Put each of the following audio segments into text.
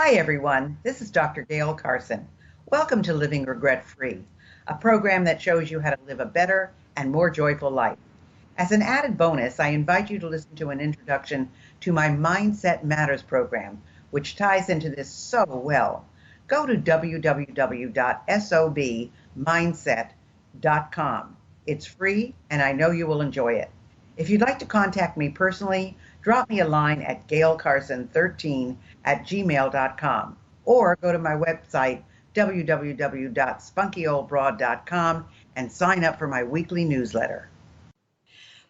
Hi, everyone. This is Dr. Gayle Carson. Welcome to Living Regret Free, a program that shows you how to live a better and more joyful life. As an added bonus, I invite you to listen to an introduction to my Mindset Matters program, which ties into this so well. Go to www.sobmindset.com. It's free, and I know you will enjoy it. If you'd like to contact me personally, drop me a line at gaylecarson13@gmail.com or go to my website, www.spunkyoldbroad.com, and sign up for my weekly newsletter.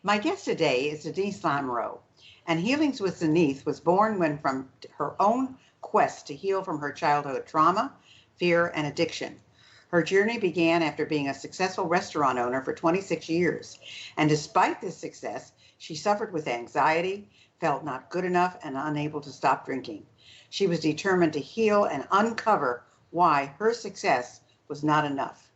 My guest today is Denise Lamoureux, and Healings with Denise was born when from her own quest to heal from her childhood trauma, fear, and addiction. Her journey began after being a successful restaurant owner for 26 years, and despite this success, she suffered with anxiety, felt not good enough, and unable to stop drinking. She was determined to heal and uncover why her success was not enough.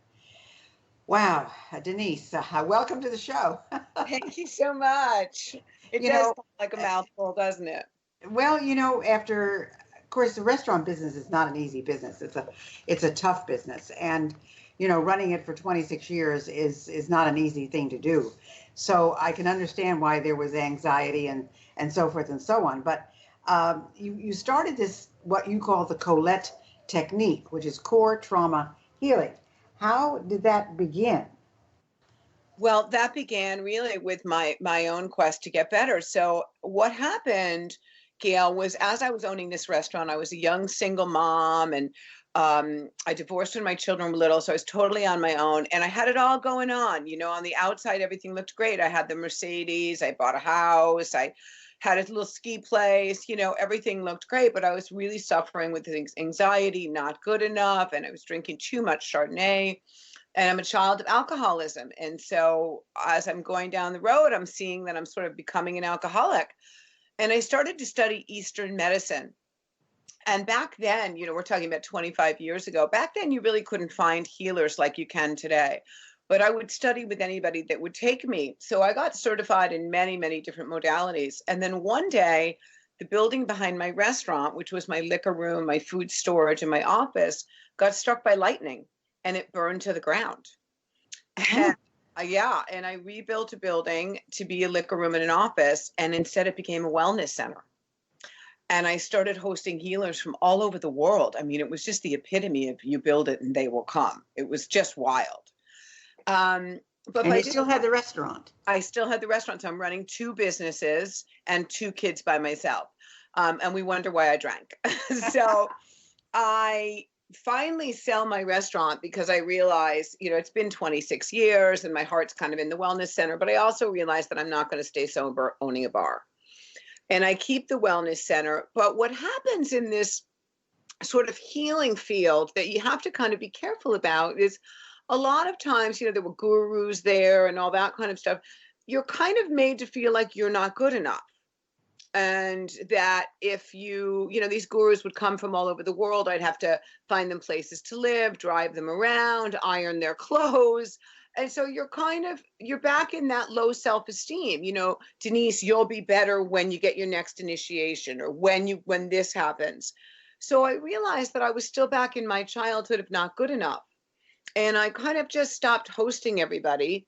Wow, Denise, welcome to the show. Thank you so much. It does sound like a mouthful, doesn't it? Well, after, of course, the restaurant business is not an easy business. It's a tough business, and running it for 26 years is not an easy thing to do. So I can understand why there was anxiety and so forth and so on. But you started this, what you call the Colette Technique, which is core trauma healing. How did that begin? Well, that began really with my own quest to get better. So what happened, Gayle, was as I was owning this restaurant, I was a young single mom, and I divorced when my children were little, so I was totally on my own, and I had it all going on. On the outside, everything looked great. I had the Mercedes, I bought a house, I had a little ski place, everything looked great, but I was really suffering with anxiety, not good enough, and I was drinking too much Chardonnay, and I'm a child of alcoholism. And so as I'm going down the road, I'm seeing that I'm sort of becoming an alcoholic. And I started to study Eastern medicine. And back then, we're talking about 25 years ago, back then you really couldn't find healers like you can today. But I would study with anybody that would take me. So I got certified in many, many different modalities. And then one day, the building behind my restaurant, which was my liquor room, my food storage, and my office, got struck by lightning, and it burned to the ground. And, and I rebuilt a building to be a liquor room and an office, and instead it became a wellness center. And I started hosting healers from all over the world. I mean, it was just the epitome of you build it and they will come. It was just wild. But you still had the restaurant. I still had the restaurant. So I'm running 2 businesses and 2 kids by myself. And we wonder why I drank. So I finally sell my restaurant because I realized, it's been 26 years and my heart's kind of in the wellness center. But I also realized that I'm not going to stay sober owning a bar. And I keep the wellness center. But what happens in this sort of healing field that you have to kind of be careful about is a lot of times, there were gurus there and all that kind of stuff. You're kind of made to feel like you're not good enough. And that if these gurus would come from all over the world, I'd have to find them places to live, drive them around, iron their clothes. And so you're back in that low self-esteem. Denise, you'll be better when you get your next initiation or when this happens. So I realized that I was still back in my childhood of not good enough. And I kind of just stopped hosting everybody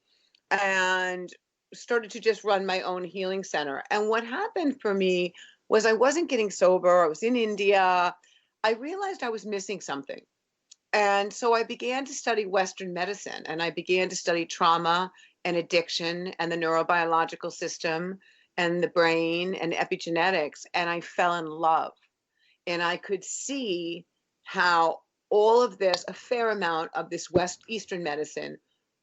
and started to just run my own healing center. And what happened for me was I wasn't getting sober. I was in India. I realized I was missing something. And so I began to study Western medicine, and I began to study trauma and addiction and the neurobiological system and the brain and epigenetics. And I fell in love. And I could see how all of this, a fair amount of this Eastern medicine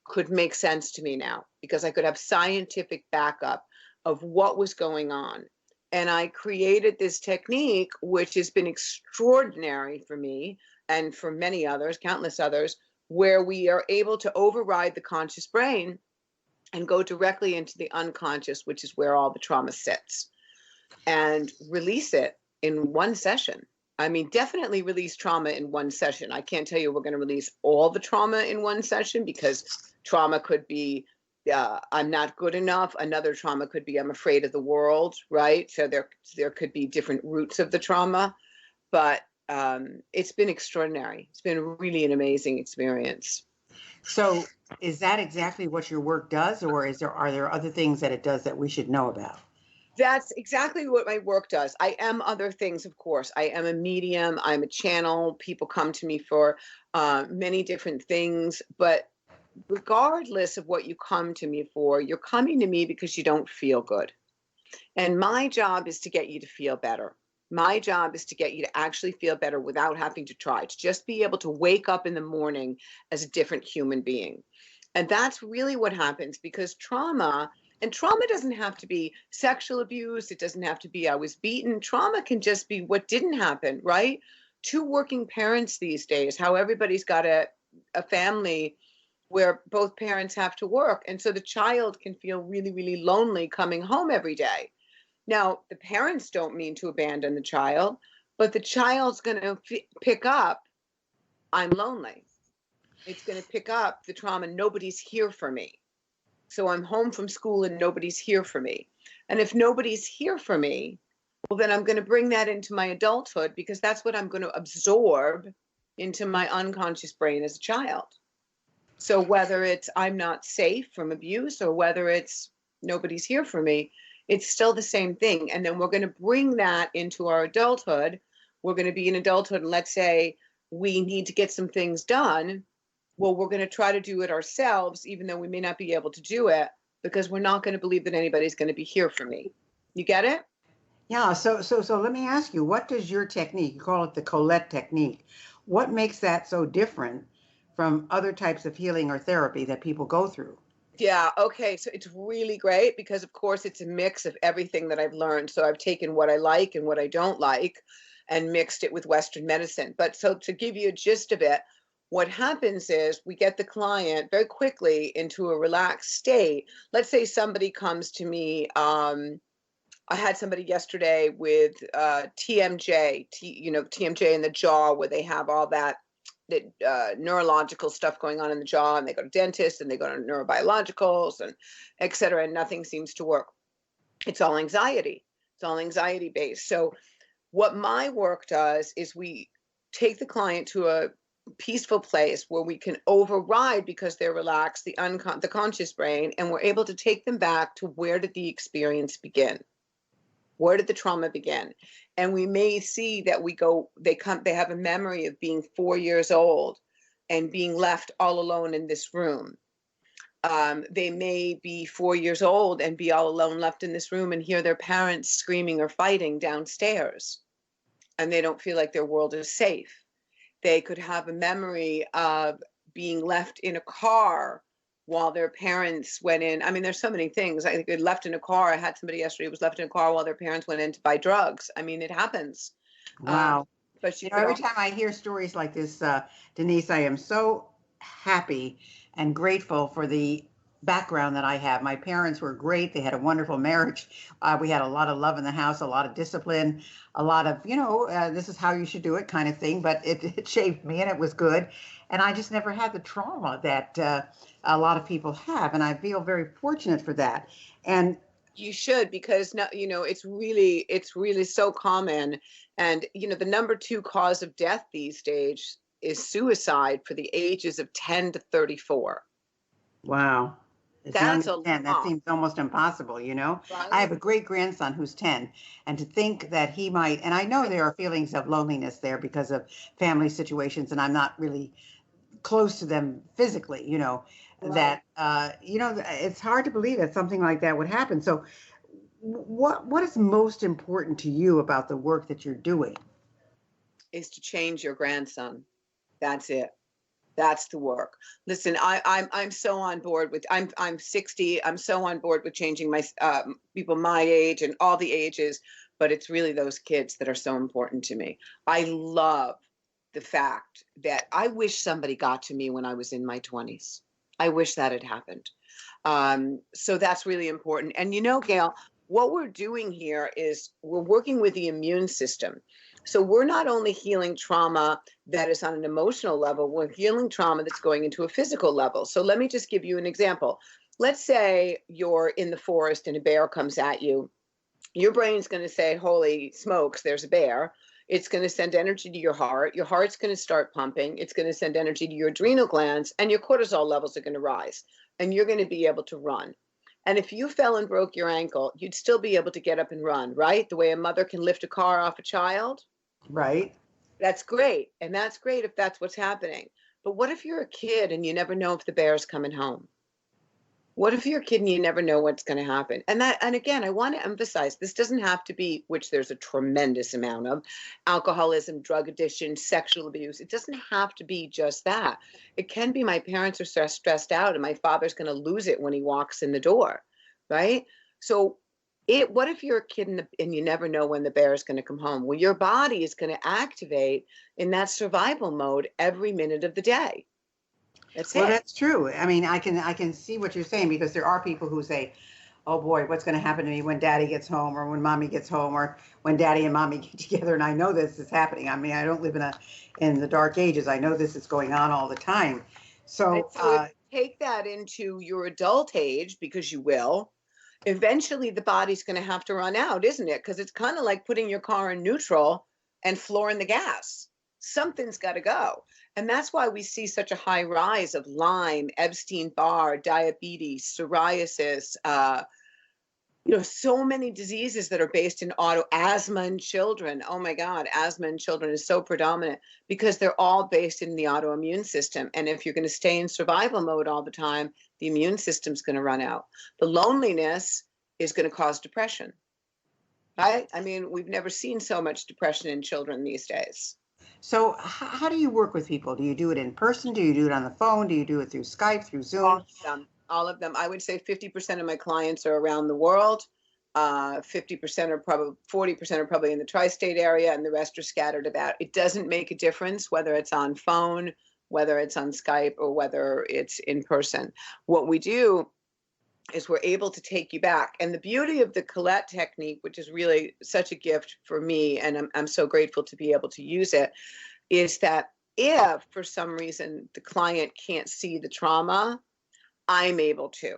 could make sense to me now, because I could have scientific backup of what was going on. And I created this technique, which has been extraordinary for me and for many others, countless others, where we are able to override the conscious brain and go directly into the unconscious, which is where all the trauma sits, and release it in one session. I mean, definitely release trauma in one session. I can't tell you we're going to release all the trauma in one session, because trauma could be, I'm not good enough. Another trauma could be, I'm afraid of the world, right? So there could be different roots of the trauma. But it's been extraordinary. It's been really an amazing experience. So is that exactly what your work does, or are there other things that it does that we should know about? That's exactly what my work does. I am other things, of course. I am a medium. I'm a channel. People come to me for many different things. But regardless of what you come to me for, you're coming to me because you don't feel good. And my job is to get you to feel better. My job is to get you to actually feel better without having to try, to just be able to wake up in the morning as a different human being. And that's really what happens, because trauma, and trauma doesn't have to be sexual abuse. It doesn't have to be I was beaten. Trauma can just be what didn't happen, right? Two working parents these days, how everybody's got a family where both parents have to work. And so the child can feel really, really lonely coming home every day. Now, the parents don't mean to abandon the child, but the child's going to pick up, I'm lonely. It's going to pick up the trauma, nobody's here for me. So I'm home from school and nobody's here for me. And if nobody's here for me, well, then I'm going to bring that into my adulthood, because that's what I'm going to absorb into my unconscious brain as a child. So whether it's I'm not safe from abuse, or whether it's nobody's here for me, it's still the same thing. And then we're going to bring that into our adulthood. We're going to be in adulthood, and let's say we need to get some things done. Well, we're going to try to do it ourselves, even though we may not be able to do it, because we're not going to believe that anybody's going to be here for me. You get it? Yeah. So let me ask you, what does your technique, you call it the Colette Technique, what makes that so different from other types of healing or therapy that people go through? Yeah. Okay. So it's really great because, of course, it's a mix of everything that I've learned. So I've taken what I like and what I don't like and mixed it with Western medicine. But so to give you a gist of it, what happens is we get the client very quickly into a relaxed state. Let's say somebody comes to me. I had somebody yesterday with TMJ, TMJ in the jaw, where they have all that neurological stuff going on in the jaw, and they go to dentists and they go to neurobiologicals and et cetera, and nothing seems to work. It's all anxiety. It's all anxiety based. So what my work does is we take the client to a peaceful place where we can override, because they're relaxed, the conscious brain, and we're able to take them back to where did the experience begin? Where did the trauma begin? And we may see that they have a memory of being 4 years old and being left all alone in this room. They may be 4 years old and be all alone left in this room and hear their parents screaming or fighting downstairs, and they don't feel like their world is safe. They could have a memory of being left in a car while their parents went in. I mean, there's so many things. I think left in a car. I had somebody yesterday who was left in a car while their parents went in to buy drugs. I mean, it happens. Wow. But every time I hear stories like this, Denise, I am so happy and grateful for the background that I have. My parents were great. They had a wonderful marriage. We had a lot of love in the house, a lot of discipline, a lot of, this is how you should do it kind of thing. But it shaped me, and it was good. And I just never had the trauma that a lot of people have. And I feel very fortunate for that. And you should, because now, it's really so common. And, the number 2 cause of death these days is suicide for the ages of 10 to 34. Wow. That's a lot. That seems almost impossible, Right? I have a great grandson who's 10, and to think that he might, and I know there are feelings of loneliness there because of family situations, and I'm not really close to them physically, Right. that, it's hard to believe that something like that would happen. So what is most important to you about the work that you're doing? Is to change your grandson. That's it. That's the work. Listen, I'm so on board with. I'm 60. I'm so on board with changing my people my age and all the ages. But it's really those kids that are so important to me. I love the fact that I wish somebody got to me when I was in my 20s. I wish that had happened. So that's really important. And Gayle, what we're doing here is we're working with the immune system. So we're not only healing trauma that is on an emotional level, we're healing trauma that's going into a physical level. So let me just give you an example. Let's say you're in the forest and a bear comes at you. Your brain's going to say, holy smokes, there's a bear. It's going to send energy to your heart. Your heart's going to start pumping. It's going to send energy to your adrenal glands, and your cortisol levels are going to rise, and you're going to be able to run. And if you fell and broke your ankle, you'd still be able to get up and run, right? The way a mother can lift a car off a child. Right. That's great. And that's great if that's what's happening. But what if you're a kid and you never know if the bear's coming home? What if you're a kid and you never know what's going to happen? And again, I want to emphasize this doesn't have to be, which there's a tremendous amount of, alcoholism, drug addiction, sexual abuse. It doesn't have to be just that. It can be my parents are stressed out and my father's going to lose it when he walks in the door, right? So what if you're a kid and you never know when the bear is going to come home? Well, your body is going to activate in that survival mode every minute of the day. Well, that's true. I mean, I can see what you're saying, because there are people who say, oh boy, what's going to happen to me when daddy gets home, or when mommy gets home, or when daddy and mommy get together. And I know this is happening. I mean, I don't live in the dark ages. I know this is going on all the time. So take that into your adult age, because you will. Eventually, the body's going to have to run out, isn't it? Because it's kind of like putting your car in neutral and flooring the gas. Something's got to go. And that's why we see such a high rise of Lyme, Epstein-Barr, diabetes, psoriasis, so many diseases that are based in asthma in children. Oh my God, asthma in children is so predominant because they're all based in the autoimmune system. And if you're going to stay in survival mode all the time, the immune system's going to run out. The loneliness is going to cause depression, right? I mean, we've never seen so much depression in children these days. So how do you work with people? Do you do it in person? Do you do it on the phone? Do you do it through Skype, through Zoom? All of them. I would say 50% of my clients are around the world. 50% are probably, 40% are probably in the tri-state area, and the rest are scattered about. It doesn't make a difference whether it's on phone, whether it's on Skype, or whether it's in person. What we do is we're able to take you back. And the beauty of the Colette technique, which is really such a gift for me, and I'm so grateful to be able to use it, is that if for some reason the client can't see the trauma, I'm able to.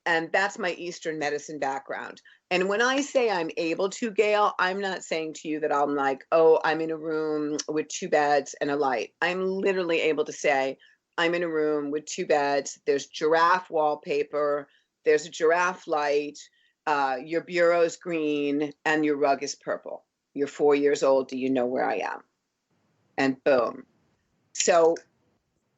And that's my Eastern medicine background. And when I say I'm able to, Gayle, I'm not saying to you that I'm like, oh, I'm in a room with 2 beds and a light. I'm literally able to say, I'm in a room with 2 beds. There's giraffe wallpaper. There's a giraffe light. Your bureau's green and your rug is purple. You're 4 years old. Do you know where I am? And boom. So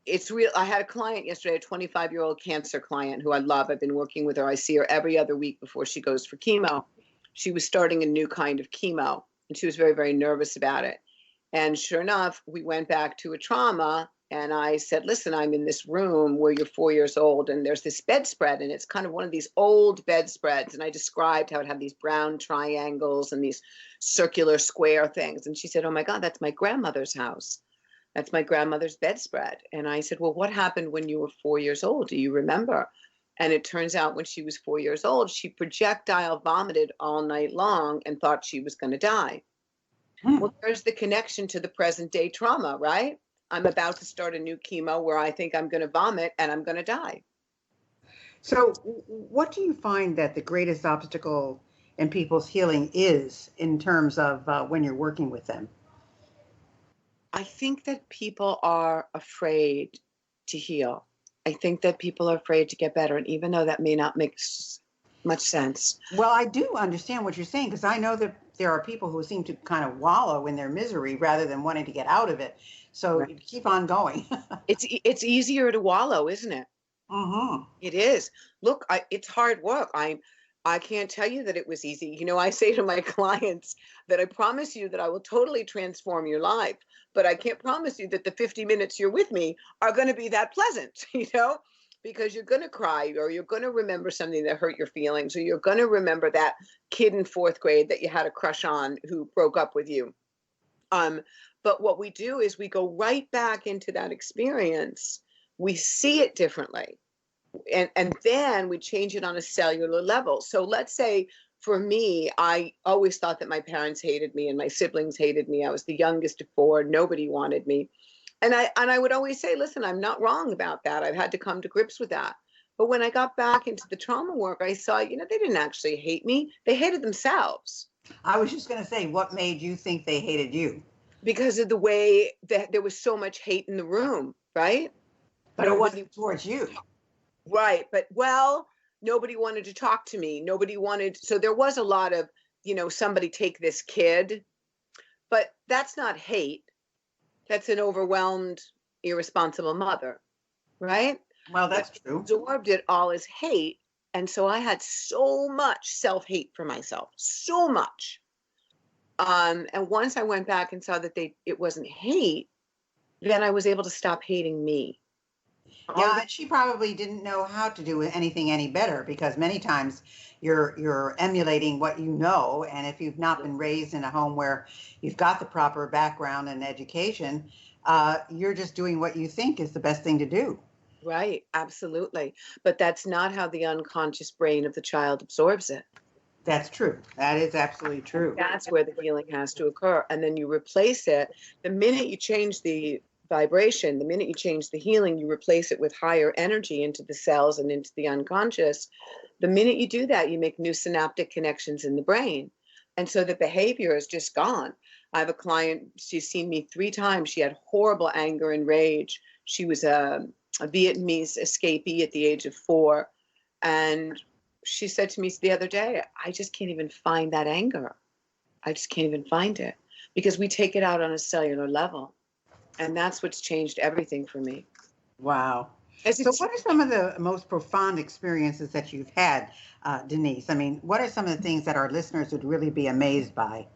it's real. I had a client yesterday, a 25-year-old cancer client who I love. I've been working with her. I see her every other week before she goes for chemo. She was starting a new kind of chemo, and she was very, very nervous about it. And sure enough, we went back to a trauma. And I said, listen, I'm in this room where you're 4 years old, and there's this bedspread, and it's kind of one of these old bedspreads. And I described how it had these brown triangles and these circular square things. And she said, oh my God, that's my grandmother's house. That's my grandmother's bedspread. And I said, well, what happened when you were 4 years old? Do you remember? And it turns out when she was 4 years old, she projectile vomited all night long and thought she was going to die. Well, there's the connection to the present day trauma, right? I'm about to start a new chemo where I think I'm going to vomit and I'm going to die. So what do you find that the greatest obstacle in people's healing is in terms of when you're working with them? I think that people are afraid to heal. I think that people are afraid to get better. And even though that may not make much sense. Well, I do understand what you're saying, because I know that there are people who seem to kind of wallow in their misery rather than wanting to get out of it. So right. Keep on going. It's easier to wallow, isn't it? Mm-hmm. It is. Look, it's hard work. I can't tell you that it was easy. You know, I say to my clients that I promise you that I will totally transform your life, but I can't promise you that the 50 minutes you're with me are going to be that pleasant, you know, because you're going to cry, or you're going to remember something that hurt your feelings, or you're going to remember that kid in 4th grade that you had a crush on who broke up with you. But what we do is we go right back into that experience. We see it differently. And then we change it on a cellular level. So let's say for me, I always thought that my parents hated me and my siblings hated me. I was the youngest of 4. Nobody wanted me. And I would always say, listen, I'm not wrong about that. I've had to come to grips with that. But when I got back into the trauma work, I saw, you know, they didn't actually hate me. They hated themselves. I was just going to say, what made you think they hated you? because of the way that there was so much hate in the room, right? But it wasn't towards you. Right. But well, nobody wanted to talk to me. Nobody wanted, so there was a lot of, somebody take this kid, but that's not hate. That's an overwhelmed, irresponsible mother, right? Well, that's true. Absorbed it all as hate. And so I had so much self-hate for myself, so much. And once I went back and saw that it wasn't hate, then I was able to stop hating me. Yeah, and she probably didn't know how to do anything any better, because many times you're emulating what you know, and if you've not been raised in a home where you've got the proper background and education, you're just doing what you think is the best thing to do. Right, absolutely. But that's not how the unconscious brain of the child absorbs it. That's true. That is absolutely true. That's where the healing has to occur. And then you replace it. The minute you change the vibration, the minute you change the healing, you replace it with higher energy into the cells and into the unconscious. The minute you do that, you make new synaptic connections in the brain. And so the behavior is just gone. I have a client, she's seen me 3 times. She had horrible anger and rage. She was a Vietnamese escapee at the age of 4. And she said to me the other day, I just can't even find that anger. I just can't even find it, because we take it out on a cellular level. And that's what's changed everything for me. Wow. So what are some of the most profound experiences that you've had, Denise? I mean, what are some of the things that our listeners would really be amazed by?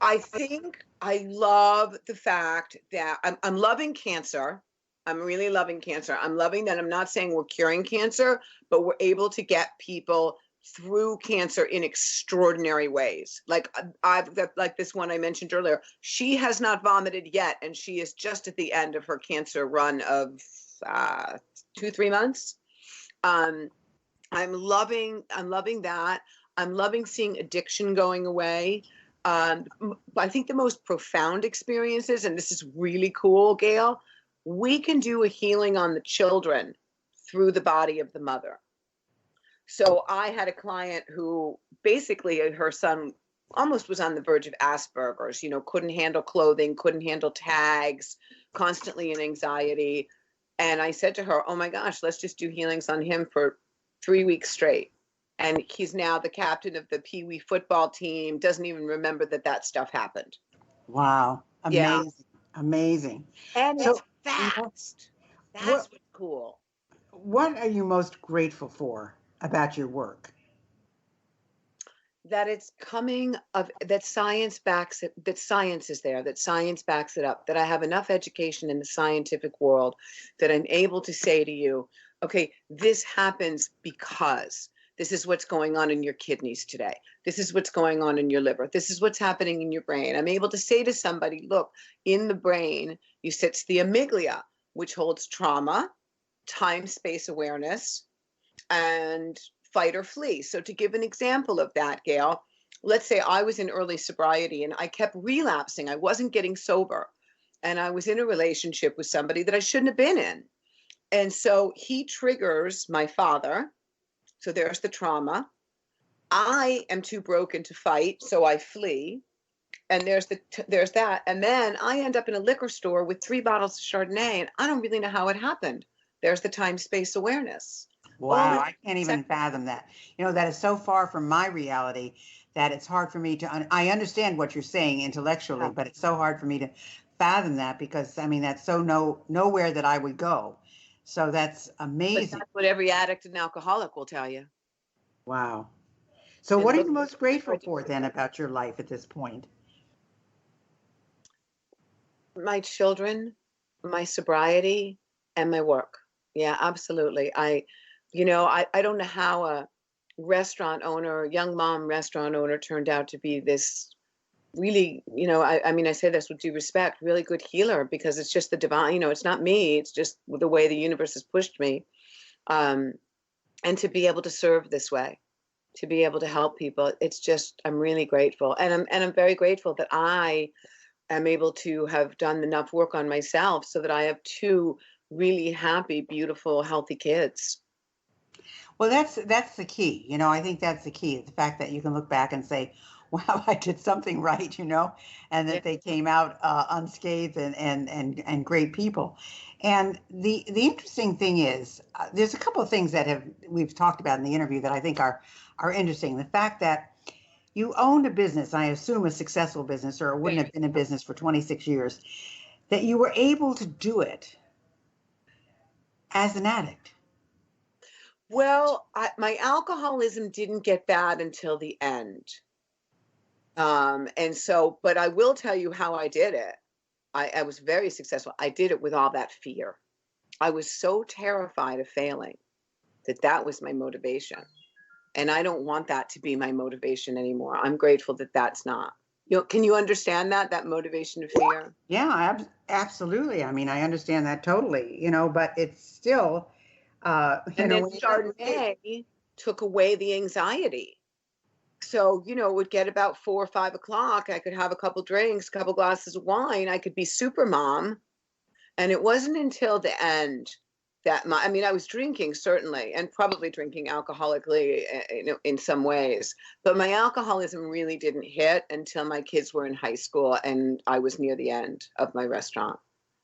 I think I love the fact that I'm loving cancer. I'm really loving cancer. I'm loving that I'm not saying we're curing cancer, but we're able to get people through cancer in extraordinary ways. Like I've got, like this one I mentioned earlier, she has not vomited yet, and she is just at the end of her cancer run of 2-3 months. I'm loving that. I'm loving seeing addiction going away. I think the most profound experiences, and this is really cool, Gayle, we can do a healing on the children through the body of the mother. So I had a client who basically her son almost was on the verge of Asperger's, couldn't handle clothing, couldn't handle tags, constantly in anxiety. And I said to her, oh my gosh, let's just do healings on him for 3 weeks straight. And he's now the captain of the Pee Wee football team, doesn't even remember that stuff happened. Wow. Amazing. Yeah. Amazing. And so, it's fast. That's what's cool. What are you most grateful for about your work? That it's coming of that science backs it, that science is there, that science backs it up, that I have enough education in the scientific world that I'm able to say to you, okay, this happens because this is what's going on in your kidneys today. This is what's going on in your liver. This is what's happening in your brain. I'm able to say to somebody, look, in the brain, you sits the amygdala, which holds trauma, time, space awareness, and fight or flee. So to give an example of that, Gayle, let's say I was in early sobriety and I kept relapsing. I wasn't getting sober. And I was in a relationship with somebody that I shouldn't have been in. And so he triggers my father. So there's the trauma. I am too broken to fight, so I flee. And there's that. And then I end up in a liquor store with 3 bottles of Chardonnay, and I don't really know how it happened. There's the time, space awareness. Wow, I can't even fathom that. That is so far from my reality that it's hard for me to, I understand what you're saying intellectually, but it's so hard for me to fathom that, because that's so nowhere that I would go. So that's amazing. But that's what every addict and alcoholic will tell you. Wow. So what are you most grateful for then about your life at this point? My children, my sobriety, and my work. Yeah, absolutely. I don't know how a restaurant owner, young mom restaurant owner, turned out to be this really, I say this with due respect, really good healer, because it's just the divine, it's not me, it's just the way the universe has pushed me. And to be able to serve this way, to be able to help people, it's just, I'm really grateful. And I'm very grateful that I am able to have done enough work on myself so that I have 2 really happy, beautiful, healthy kids. Well, that's the key. I think that's the key. The fact that you can look back and say, wow, I did something right, and Yeah. that they came out unscathed and great people. And the interesting thing is, there's a couple of things that we've talked about in the interview that I think are interesting. The fact that you owned a business, I assume a successful business, or it wouldn't have been a business for 26 years, that you were able to do it as an addict. Well, my alcoholism didn't get bad until the end. And so, but I will tell you how I did it. I was very successful. I did it with all that fear. I was so terrified of failing that was my motivation. And I don't want that to be my motivation anymore. I'm grateful that that's not. Can you understand that motivation of fear? Yeah, absolutely. I mean, I understand that totally, but it's still, And then when you Chardonnay took away the anxiety. So, it would get about 4 or 5 o'clock. I could have a couple drinks, a couple glasses of wine. I could be super mom. And it wasn't until the end that I was drinking certainly, and probably drinking alcoholically, in some ways. But my alcoholism really didn't hit until my kids were in high school and I was near the end of my restaurant.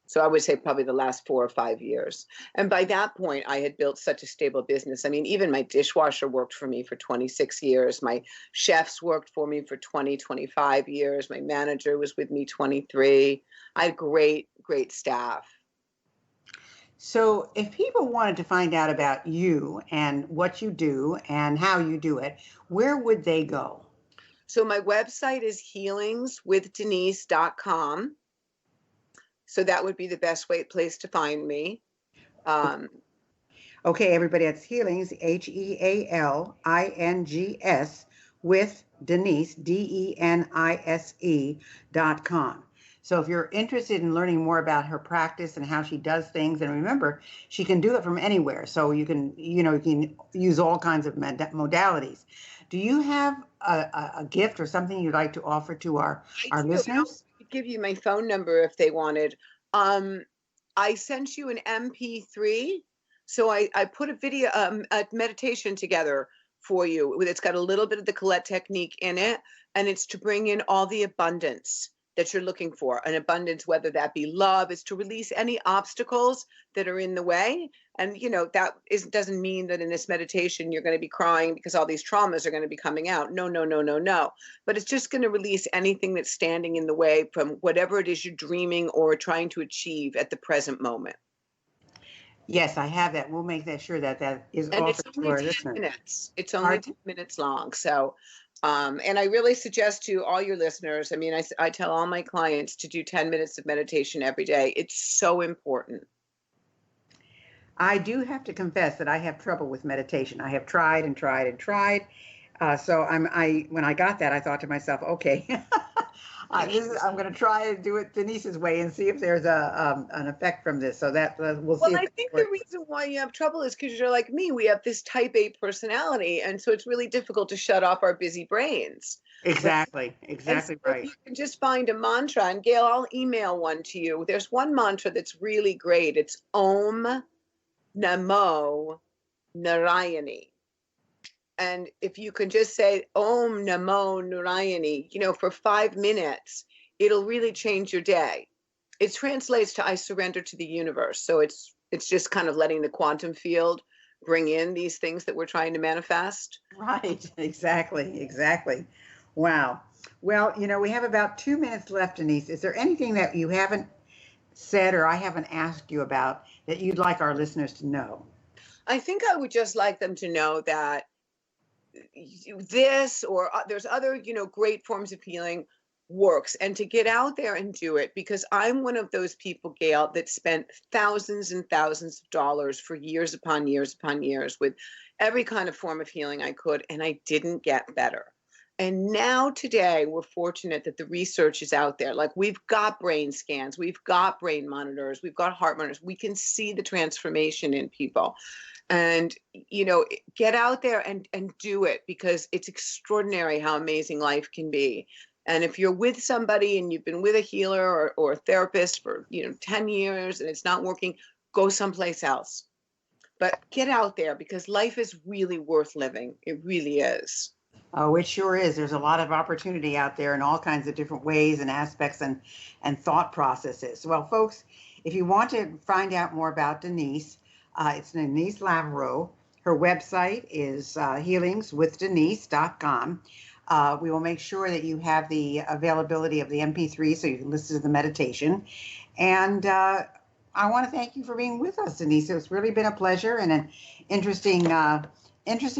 So I would say probably the last 4 or 5 years. And by that point, I had built such a stable business. I mean, even my dishwasher worked for me for 26 years. My chefs worked for me for 20, 25 years. My manager was with me 23. I had great, great staff. So if people wanted to find out about you and what you do and how you do it, where would they go? So my website is healingswithdenise.com. So that would be the best place to find me. Okay, everybody, that's Healings, HEALINGS, with Denise, DENISE.com. So if you're interested in learning more about her practice and how she does things, and remember, she can do it from anywhere. So you can use all kinds of modalities. Do you have a gift or something you'd like to offer to our listeners? I could give you my phone number if they wanted. I sent you an MP3. So I put a video, a meditation together for you. It's got a little bit of the Colette Technique in it, and it's to bring in all the abundance that you're looking for. An abundance, whether that be love, is to release any obstacles that are in the way. And doesn't mean that in this meditation you're going to be crying because all these traumas are going to be coming out. No, no, no, no, no. But it's just going to release anything that's standing in the way from whatever it is you're dreaming or trying to achieve at the present moment. Yes, I have that. We'll make that sure that is and offered it's to only our 10 listeners. minutes. It's only 10 minutes long. So, and I really suggest to all your listeners, I mean, I tell all my clients to do 10 minutes of meditation every day. It's so important. I do have to confess that I have trouble with meditation. I have tried and tried and tried. So when I got that, I thought to myself, okay, I'm going to try to do it Denise's way and see if there's an effect from this. So that we'll see. Well, I think the reason why you have trouble is because you're like me. We have this type A personality, and so it's really difficult to shut off our busy brains. Exactly right. You can just find a mantra, and Gayle, I'll email one to you. There's one mantra that's really great. It's Om Namo Narayani. And if you can just say Om Namo Narayani, for 5 minutes, it'll really change your day. It translates to I surrender to the universe. So it's just kind of letting the quantum field bring in these things that we're trying to manifest. Right. Exactly. Wow. Well, we have about 2 minutes left, Denise. Is there anything that you haven't said or I haven't asked you about that you'd like our listeners to know? I think I would just like them to know that this or there's other, great forms of healing works, and to get out there and do it, because I'm one of those people, Gayle, that spent thousands and thousands of dollars for years upon years upon years with every kind of form of healing I could, and I didn't get better. And now today, we're fortunate that the research is out there. Like, we've got brain scans, we've got brain monitors, we've got heart monitors. We can see the transformation in people. And, get out there and do it, because it's extraordinary how amazing life can be. And if you're with somebody and you've been with a healer or a therapist for, 10 years and it's not working, go someplace else. But get out there, because life is really worth living. It really is. Oh, it sure is. There's a lot of opportunity out there in all kinds of different ways and aspects and thought processes. Well, folks, if you want to find out more about Denise, it's Denise Lamoureux. Her website is healingswithdenise.com. We will make sure that you have the availability of the MP3 so you can listen to the meditation. And I want to thank you for being with us, Denise. It's really been a pleasure and an interesting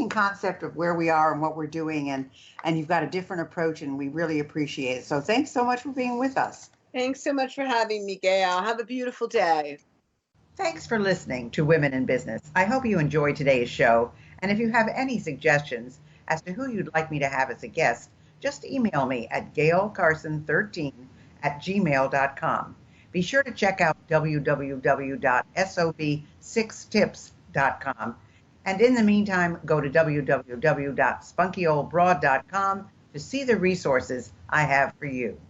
concept of where we are and what we're doing, and you've got a different approach, and we really appreciate it. So thanks so much for being with us. Thanks so much for having me, Gayle. Have a beautiful day. Thanks for listening to Women in Business. I hope you enjoyed today's show, and if you have any suggestions as to who you'd like me to have as a guest, just email me at gaylecarson13@gmail.com. Be sure to check out www.sob6tips.com. And in the meantime, go to www.spunkyoldbroad.com to see the resources I have for you.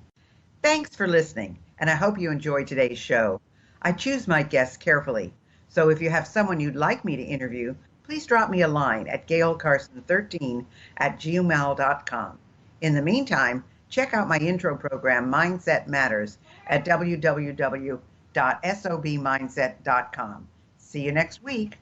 Thanks for listening, and I hope you enjoyed today's show. I choose my guests carefully, so if you have someone you'd like me to interview, please drop me a line at gaylecarson13@gmail.com. In the meantime, check out my intro program, Mindset Matters, at www.sobmindset.com. See you next week.